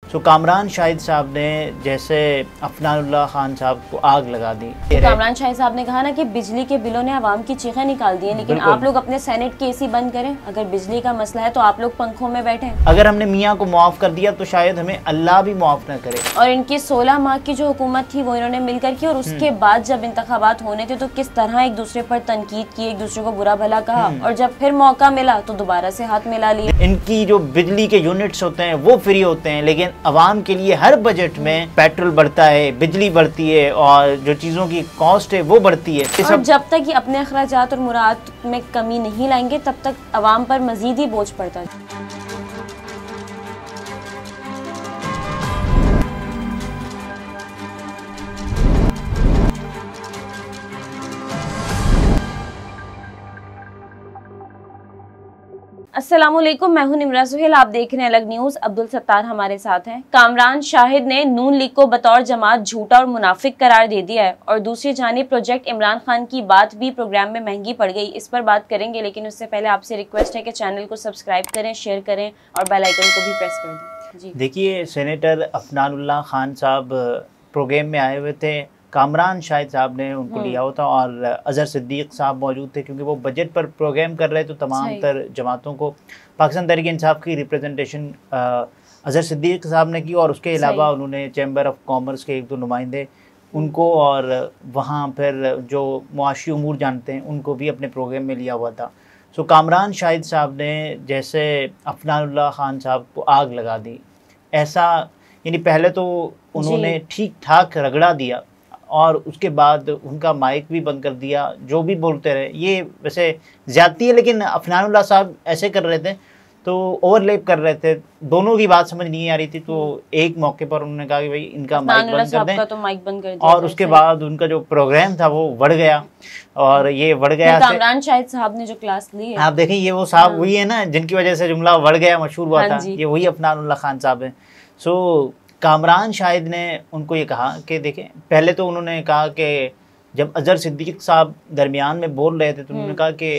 तो कामरान शाहिद साहब ने जैसे अफनानुल्लाह खान साहब को आग लगा दी। तो कामरान शाहिद साहब ने कहा ना कि बिजली के बिलों ने आवाम की चीखें निकाल दी हैं, लेकिन आप लोग अपने सेनेट के एसी बंद करें। अगर बिजली का मसला है तो आप लोग पंखों में बैठे। अगर हमने मियाँ को मुआफ कर दिया तो शायद हमें अल्लाह भी मुआफ न करे। और इनकी 16 माह की जो हुकूमत थी वो इन्होंने मिलकर की, और उसके बाद जब इंतखाबात होने थे तो किस तरह एक दूसरे पर तनकीद की, एक दूसरे को बुरा भला कहा, और जब फिर मौका मिला तो दोबारा से हाथ मिला लिए। इनकी जो बिजली के यूनिट्स होते हैं वो फ्री होते हैं, लेकिन अवाम के लिए हर बजट में पेट्रोल बढ़ता है, बिजली बढ़ती है और जो चीज़ों की कॉस्ट है वो बढ़ती है। और जब तक ये अपने अखराजात और मुराद में कमी नहीं लाएंगे तब तक अवाम पर मजीद ही बोझ पड़ता है। अस्सलामुअलैकुम, मैं हूं निमरा सुहेल, आप देख रहे हैं अलग न्यूज। अब्दुल सत्तार हमारे साथ हैं। कामरान शाहिद ने नून लीग को बतौर जमात झूठा और मुनाफिक करार दे दिया है, और दूसरी जानिब प्रोजेक्ट इमरान खान की बात भी प्रोग्राम में महंगी पड़ गई। इस पर बात करेंगे, लेकिन उससे पहले आपसे रिक्वेस्ट है कि चैनल को सब्सक्राइब करें, शेयर करें और बेल आइकन को भी प्रेस कर दें। जी देखिए, सेनेटर अफनानुल्लाह खान साहब प्रोग्राम में आए हुए थे, कामरान शाहिद साहब ने उनको लिया हुआ था और अजहर सिद्दीक साहब मौजूद थे, क्योंकि वो बजट पर प्रोग्राम कर रहे थे। तो तमाम तर जमातों को पाकिस्तान तहरीक इंसाफ की रिप्रेजेंटेशन अजहर सिद्दीक साहब ने की, और उसके अलावा उन्होंने चैम्बर ऑफ कॉमर्स के एक दो नुमाइंदे उनको और वहाँ फिर जो मुआशी उमूर जानते हैं उनको भी अपने प्रोग्राम में लिया हुआ था। सो कामरान शाहिद साहब ने जैसे अफनानुल्लाह खान साहब को आग लगा दी, ऐसा यानी पहले तो उन्होंने ठीक ठाक रगड़ा दिया और उसके बाद उनका माइक भी बंद कर दिया, जो भी बोलते रहे। ये वैसे ज़्यादती है, लेकिन अफनानुल्लाह साहब ऐसे कर रहे थे तो ओवरलैप कर रहे थे, दोनों की बात समझ नहीं आ रही थी। तो एक मौके पर उन्होंने कहा कि भाई इनका माइक बंद कर दें, तो माइक बंद कर दिया। और उसके बाद उनका जो प्रोग्राम था वो बढ़ गया, और ये बढ़ गया। कामरान शाहिद साहब ने जो क्लास ली है, आप देखें, ये वो साहब वही है ना जिनकी वजह से जुमला बढ़ गया मशहूर हुआ था, ये वही अफनानुल्लाह खान साहब हैं। सो कामरान शाहिद ने उनको ये कहा कि देखें, पहले तो उन्होंने कहा कि जब अजहर सिद्दीक साहब दरमियान में बोल रहे थे तो उन्होंने कहा कि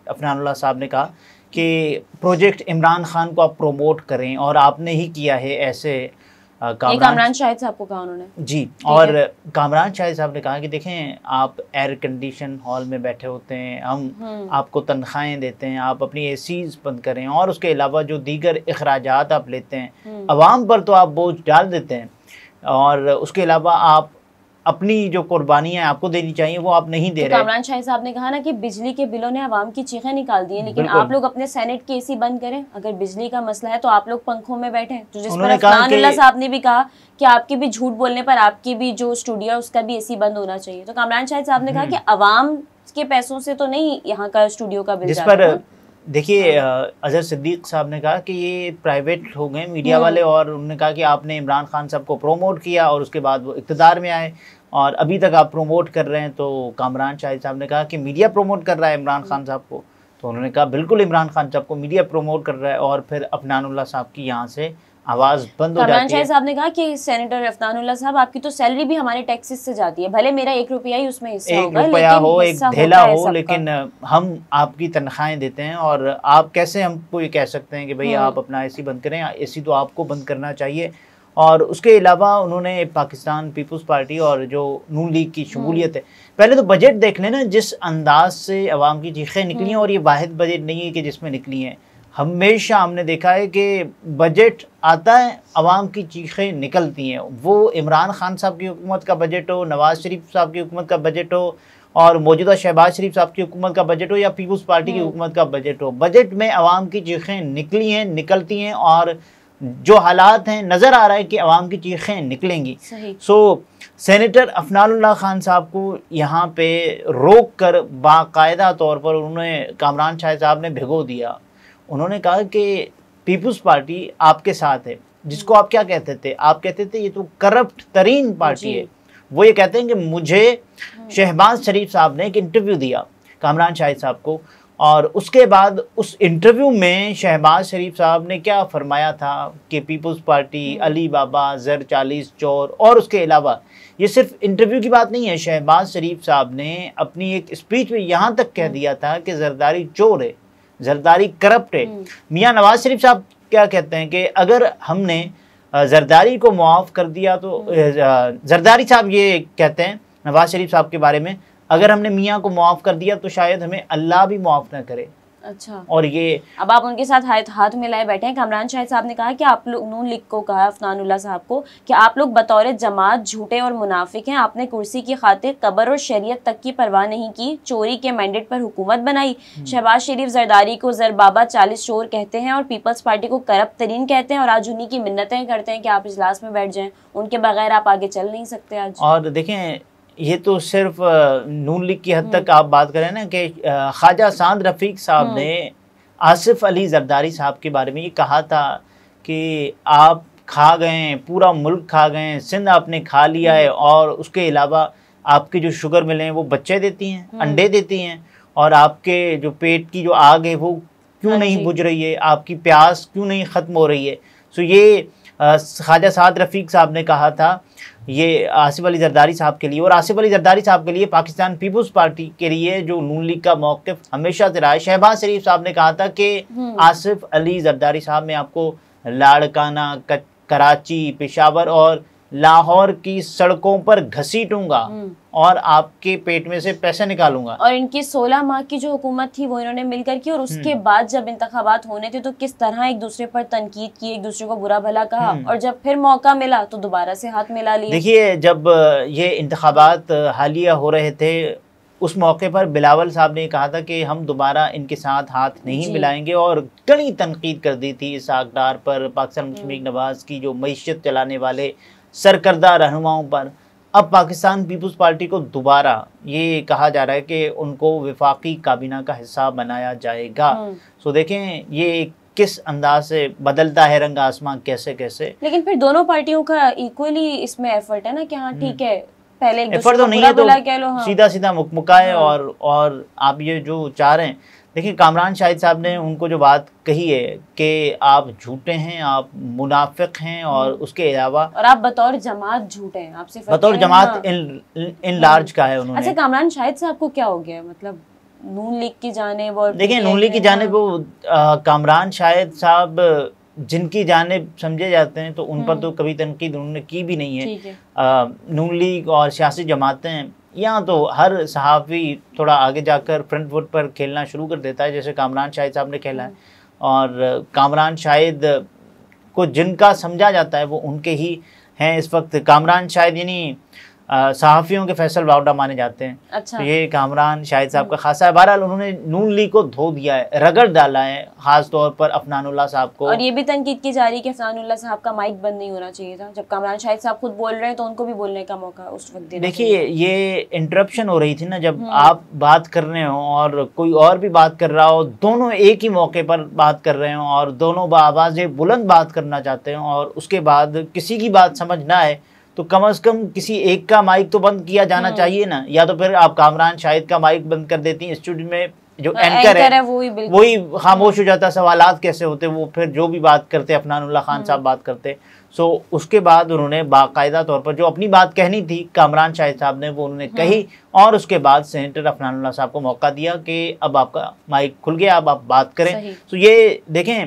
अफनानुल्लाह साहब ने कहा कि प्रोजेक्ट इमरान खान को आप प्रमोट करें, और आपने ही किया है ऐसे। कामरान शाहिद साहब को कहा उन्होंने जी, और कामरान शाहिद साहब ने कहा कि देखें, आप एयर कंडीशन हॉल में बैठे होते हैं, हम आपको तनख्वाहें देते हैं, आप अपनी एसीज बंद करें, और उसके अलावा जो दीगर अखराजात आप लेते हैं अवाम पर तो आप बोझ डाल देते हैं, और उसके अलावा आप अपनी जो कुर्बानियाँ आपको देनी चाहिए वो आप नहीं दे रहे। कामरान शाहिद साहब ने कहा ना कि बिजली के बिलों ने आवाम की चीखें निकाल दी हैं, लेकिन आप लोग अपने सेनेट के एसी बंद करें। अगर बिजली का मसला है तो आप लोग पंखों में बैठे। तो जिस पर अफनानुल्लाह साहब ने भी कहा कि आपकी भी झूठ बोलने पर आपकी भी जो स्टूडियो है उसका भी एसी बंद होना चाहिए। तो कामरान शाहिद साहब ने कहा कि अवाम के पैसों से तो नहीं यहाँ का स्टूडियो का बिल जाता है। देखिए, अजहर सिद्दीक साहब ने कहा कि ये प्राइवेट हो गए मीडिया वाले, और उन्होंने कहा कि आपने इमरान खान साहब को प्रोमोट किया और उसके बाद वो इक़्तिदार में आए और अभी तक आप प्रोमोट कर रहे हैं। तो कामरान शाहिद साहब ने कहा कि मीडिया प्रोमोट कर रहा है इमरान खान साहब को। तो उन्होंने कहा बिल्कुल इमरान खान साहब को मीडिया प्रोमोट कर रहा है, और फिर अफनानुल्लाह साहब की यहाँ से आवाज़ बंद हो जाती है। कामरान शाहिद साहब ने कहा कि सेनेटर अफनानुल्लाह साहब, आपकी तो सैलरी भी हमारे टैक्सेस से जाती है, भले मेरा 1 रुपया ही उसमें हिस्सा होगा, 1 रुपया हो, 1 धेला हो, लेकिन हम आपकी तनख्वाहें देते हैं, और आप कैसे हमको ये कह सकते हैं कि भाई आप अपना एसी बंद करें? एसी तो आपको बंद करना चाहिए। और उसके अलावा उन्होंने पाकिस्तान पीपल्स पार्टी और जो नून लीग की शमूलियत है, पहले तो बजट देख लें ना, जिस अंदाज से अवाम की चीखें निकली हैं, और ये वाहिद बजट नहीं है कि जिसमें निकली हैं। हमेशा हमने देखा है कि बजट आता है, अवाम की चीखें निकलती हैं। वो इमरान खान साहब की हुकूमत का बजट हो, नवाज़ शरीफ साहब की हुकूमत का बजट हो, और मौजूदा शहबाज शरीफ साहब की हुकूमत का बजट हो, या पीपल्स पार्टी की हुकूमत का बजट हो, बजट में अवाम की चीखें निकली हैं, निकलती हैं, और जो हालात हैं नज़र आ रहा है कि अवाम की चीखें निकलेंगी। सो सेनेटर अफनानुल्लाह खान साहब को यहाँ पे रोक कर बाकायदा तौर पर उन्होंने कामरान शाहिद साहब ने भिगो दिया। उन्होंने कहा कि पीपल्स पार्टी आपके साथ है, जिसको आप क्या कहते थे? आप कहते थे ये तो करप्ट तरीन पार्टी है। वो ये कहते हैं कि मुझे शहबाज शरीफ साहब ने एक इंटरव्यू दिया कामरान शाहिद साहब को, और उसके बाद उस इंटरव्यू में शहबाज शरीफ साहब ने क्या फरमाया था कि पीपल्स पार्टी, अली बाबा, ज़र 40 चोर, और उसके अलावा ये सिर्फ इंटरव्यू की बात नहीं है, शहबाज शरीफ साहब ने अपनी एक स्पीच में यहाँ तक कह दिया था कि जरदारी चोर है, जरदारी करप्ट है। मियाँ नवाज शरीफ साहब क्या कहते हैं कि अगर हमने जरदारी को मुआफ़ कर दिया तो जरदारी साहब ये कहते हैं नवाज शरीफ साहब के बारे में, अगर हमने मियाँ को मुआफ़ कर दिया तो शायद हमें अल्लाह भी मुआफ़ ना करे। अच्छा, और ये अब आप उनके साथ हाथ मिलाए बैठे हैं। कामरान शाहिद साहब ने कहा कि आप लोग, नून लीग को कहा अफनानुल्लाह साहब को, कि आप लोग बतौर जमात झूठे और मुनाफिक हैं। आपने कुर्सी की खातिर कब्र और शरीयत तक की परवाह नहीं की, चोरी के मैंडेट पर हुकूमत बनाई। शहबाज शरीफ जरदारी को जरबाबा 40 चोर कहते हैं और पीपल्स पार्टी को करप्ट तरीन कहते हैं, और आज उन्हीं की मिन्नतें करते हैं कि आप इजलास में बैठ जाएं, उनके बगैर आप आगे चल नहीं सकते आज। और देखें, ये तो सिर्फ नून लीग की हद तक आप बात करें ना कि ख्वाजा साद रफ़ीक साहब ने आसिफ अली जरदारी साहब के बारे में ये कहा था कि आप खा गए, पूरा मुल्क खा गए, सिंध आपने खा लिया है, और उसके अलावा आपके जो शुगर मिलें वो बच्चे देती हैं, अंडे देती हैं, और आपके जो पेट की जो आग है वो क्यों नहीं बुझ रही है, आपकी प्यास क्यों नहीं ख़त्म हो रही है। सो ये ख्वाजा साद रफ़ीक साहब ने कहा था ये आसिफ अली जरदारी साहब के लिए, और आसिफ अली जरदारी साहब के लिए पाकिस्तान पीपल्स पार्टी के लिए जो नून लीग का मौक़िफ़ हमेशा से रहा है। शहबाज शरीफ साहब ने कहा था कि आसिफ अली जरदारी साहब, मैं आपको लाड़काना, कराची, पेशावर और लाहौर की सड़कों पर घसीटूंगा और आपके पेट में से पैसे निकालूंगा। और इनकी 16 माह की जो हुकूमत थी वो इन्होंने मिलकर की, और उसके बाद जब इंतखाबात होने थे तो किस तरह एक दूसरे पर तनकीद की, एक दूसरे को बुरा भला कहा, और जब फिर मौका मिला तो दोबारा से हाथ मिला लिया। देखिए, जब ये इंतखाबात हालिया हो रहे थे उस मौके पर बिलावल साहब ने कहा था कि हम दोबारा इनके साथ हाथ नहीं मिलाएंगे, और कड़ी तनकीद कर दी थी इस आकदार पर, पाकिस्तान मुस्लिम लीग नवाज की जो मईशत चलाने वाले सरकर्दा रहनुमाओं पर। अब पाकिस्तान पीपल्स पार्टी को दोबारा ये कहा जा रहा है कि उनको वफाकी काबीना का हिस्सा बनाया जाएगा। सो देखें ये किस अंदाज से बदलता है रंग आसमान, कैसे कैसे। लेकिन फिर दोनों पार्टियों का इक्वली इसमें एफर्ट है ना कि हाँ ठीक है, पहले एक एफर्ट तो नहीं है तो कह लो, सीधा सीधा मुकमुकाए। और आप ये जो चाह रहे हैं, देखिए कामरान शाहिद साहब ने उनको जो बात कही है कि आप झूठे हैं, आप मुनाफिक हैं, और उसके अलावा और आप बतौर जमात झूठे हैं, आपसे बतौर जमात इन लार्ज का है उन्होंने। अच्छा, कामरान शाहिद साहब को क्या हो गया, मतलब नून लीग की जानिब, और देखिए नून लीग की जानिब वो कामरान शाहिद साहब जिनकी जानिब समझे जाते हैं तो उन पर तो कभी तनकीद उन्होंने की भी नहीं है। नून लीग और सियासी जमातें, यहाँ तो हर सहाफ़ी थोड़ा आगे जाकर फ्रंट फुट पर खेलना शुरू कर देता है, जैसे कामरान शाहिद साहब ने खेला है। और कामरान शाहिद को जिनका समझा जाता है वो उनके ही हैं इस वक्त। कामरान शाहिद यानी सहाफ़ियों के फैसल वावडा माने जाते हैं। अच्छा। तो ये कामरान शाहिद साहब का खासा है। बहरहाल उन्होंने नून लीग को धो दिया है, रगड़ डाला है, ख़ास तौर पर अफनानुल्लाह साहब को। और ये भी तनकीद की जा रही है कि अफनानुल्लाह साहब का माइक बंद नहीं होना चाहिए था। जब कामरान शाहिद साहब खुद बोल रहे हैं तो उनको भी बोलने का मौका उस वक्त देना। देखिए ये इंटरप्शन हो रही थी ना, जब आप बात कर रहे हो और कोई और भी बात कर रहा हो, दोनों एक ही मौके पर बात कर रहे हो और दोनों आवाज़ें बुलंद बात करना चाहते हो, और उसके बाद किसी की बात समझ ना आए तो कम से कम किसी एक का माइक तो बंद किया जाना चाहिए ना। या तो फिर आप कामरान शाहिद का माइक बंद कर देती हैं, स्टूडियो में जो एंकर है वही खामोश हो जाता, सवालात कैसे होते, वो फिर जो भी बात करते अफनानुल्लाह खान साहब बात करते। सो उसके बाद उन्होंने बाकायदा तौर पर जो अपनी बात कहनी थी कामरान शाहिद साहब ने वो उन्होंने कही, और उसके बाद सेनेटर अफनानुल्लाह साहब को मौका दिया कि अब आपका माइक खुल गया, अब आप बात करें। तो ये देखें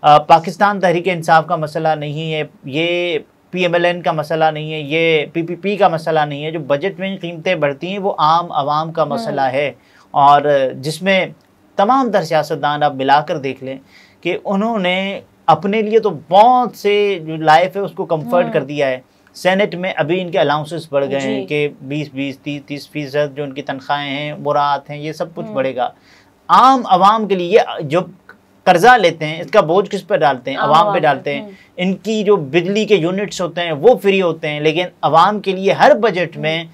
पाकिस्तान तहरीक इंसाफ का मसला नहीं है, ये PMLN का मसला नहीं है, ये PPP का मसला नहीं है। जो बजट में कीमतें बढ़ती हैं वो आम आवाम का मसला है, और जिसमें तमाम तर सियासतदान आप मिलाकर देख लें कि उन्होंने अपने लिए तो बहुत से जो लाइफ है उसको कंफर्ट कर दिया है। सेनेट में अभी इनके अलाउंसेस बढ़ गए हैं कि 20-20, 30-30% जो उनकी तनख्वाहें हैं, मुराद हैं, ये सब कुछ बढ़ेगा। आम आवाम के लिए जो कर्जा लेते हैं इसका बोझ किस पर डालते हैं? अवाम पे डालते हैं। इनकी जो बिजली के यूनिट्स होते हैं वो फ्री होते हैं, लेकिन अवाम के लिए हर बजट में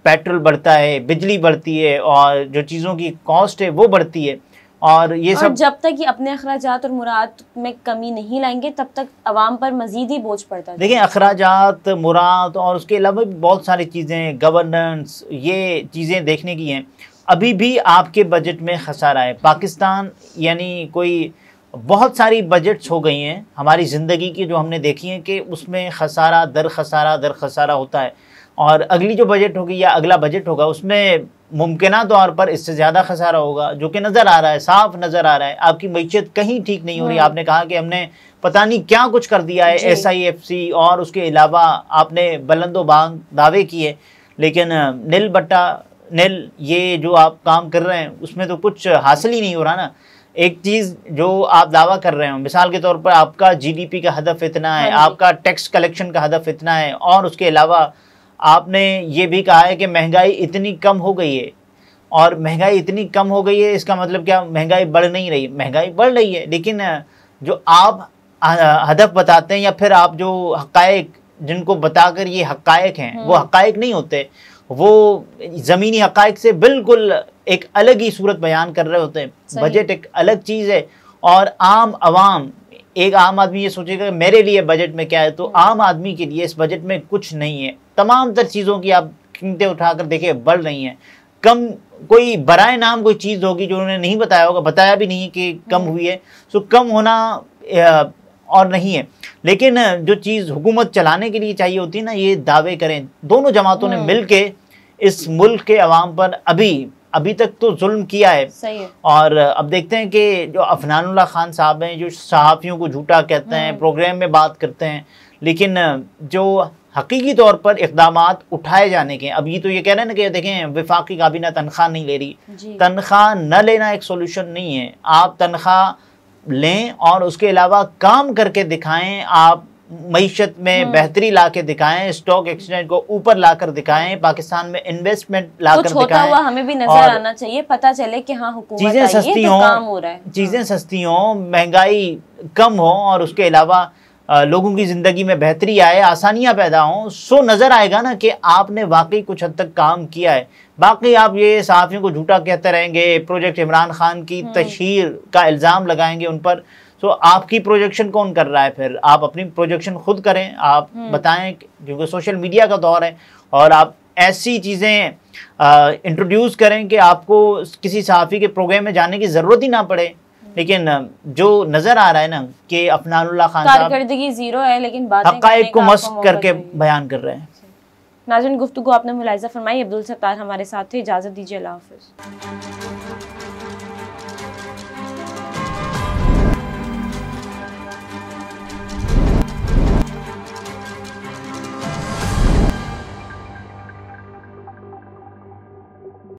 पेट्रोल बढ़ता है, बिजली बढ़ती है, और जो चीज़ों की कॉस्ट है वो बढ़ती है। और ये सब जब तक ये अपने अखराजात और मुराद में कमी नहीं लाएंगे तब तक अवाम पर मजीद ही बोझ पड़ता है। देखिए अखराजात, मुराद और उसके अलावा भी बहुत सारी चीज़ें, गवर्नेंस, ये चीज़ें देखने की हैं। अभी भी आपके बजट में खसारा है। पाकिस्तान यानी कोई बहुत सारी बजट्स हो गई हैं हमारी ज़िंदगी की जो हमने देखी हैं कि उसमें खसारा दर खसारा होता है, और अगली जो बजट होगी या अगला बजट होगा उसमें मुमकिना तौर पर इससे ज़्यादा खसारा होगा, जो कि नज़र आ रहा है, साफ नज़र आ रहा है। आपकी मईशत कहीं ठीक नहीं हो रही। आपने कहा कि हमने पता नहीं क्या कुछ कर दिया है SIFC, और उसके अलावा आपने बुलंदो बांग दावे किए, लेकिन नील बट्टा नील, ये जो आप काम कर रहे हैं उसमें तो कुछ हासिल ही नहीं हो रहा ना। एक चीज़ जो आप दावा कर रहे हो, मिसाल के तौर पर आपका GDP का हदफ इतना है, आपका टैक्स कलेक्शन का हदफ इतना है, और उसके अलावा आपने ये भी कहा है कि महंगाई इतनी कम हो गई है, और महंगाई इतनी कम हो गई है इसका मतलब क्या महंगाई बढ़ नहीं रही? महंगाई बढ़ रही है, लेकिन जो आप हदफ बताते हैं या फिर आप जो हक़ाइक़ जिनको बताकर ये हक़ाइक़ हैं वो हक़ाइक़ नहीं होते, वो ज़मीनी हक़ाइक़ से बिल्कुल एक अलग ही सूरत बयान कर रहे होते हैं। बजट एक अलग चीज़ है, और आम आवाम, एक आम आदमी ये सोचेगा मेरे लिए बजट में क्या है, तो आम आदमी के लिए इस बजट में कुछ नहीं है। तमाम तर चीज़ों की आप कीमतें उठाकर देखिए बढ़ रही हैं। कम कोई बराए नाम कोई चीज़ होगी जो उन्होंने नहीं बताया होगा, बताया भी नहीं कि कम हुई है, सो कम होना और नहीं है। लेकिन जो चीज़ हुकूमत चलाने के लिए चाहिए होती है ना, ये दावे करें। दोनों जमातों ने मिल के इस मुल्क के अवाम पर अभी तक तो जुल्म किया है। सही है। और अब देखते हैं कि जो अफनानुल्लाह खान साहब हैं, जो सहाफ़ियों को झूठा कहते हैं, प्रोग्राम में बात करते हैं, लेकिन जो हकीकी तौर पर इक़दामात उठाए जाने के, अब ये तो ये कह रहे हैं ना कि देखें वफाकी काबीना तनख्वाह नहीं ले रही। तनख्वाह न लेना एक सोल्यूशन नहीं है। आप तनख्वाह लें और उसके अलावा काम करके दिखाएं, आप मईशत में बेहतरी ला के दिखाएं, स्टॉक एक्सचेंज को ऊपर लाकर दिखाएं, पाकिस्तान में इन्वेस्टमेंट लाकर दिखाएं। हुआ हमें भी नजर आना चाहिए, पता चले कि हाँ हुकूमत चीजें सस्ती हों, काम हो रहा है, चीजें सस्ती हों, महंगाई कम हो, और उसके अलावा लोगों की ज़िंदगी में बेहतरी आए, आसानियां पैदा हों, सो नज़र आएगा ना कि आपने वाकई कुछ हद तक काम किया है। बाकी आप ये सहाफ़ियों को झूठा कहते रहेंगे, प्रोजेक्ट इमरान खान की तशहीर का इल्ज़ाम लगाएंगे उन पर, तो आपकी प्रोजेक्शन कौन कर रहा है? फिर आप अपनी प्रोजेक्शन खुद करें, आप बताएं, क्योंकि सोशल मीडिया का दौर है, और आप ऐसी चीज़ें इंट्रोड्यूस करें कि आपको किसी सहाफ़ी के प्रोग्राम में जाने की ज़रूरत ही ना पड़े। लेकिन जो नज़र आ रहा है ना कि अफनानुल्लाह खान साहब कारकर्दगी ज़ीरो है, लेकिन बातें हक़ाइक़ को मस्क करके बयान कर रहे हैं। नाज़रीन, गुफ्तगू आपने मुलाहिज़ा फरमाई। अब्दुल सत्तार हमारे साथ थे। इजाज़त दीजिए, अल्लाह हाफ़िज़।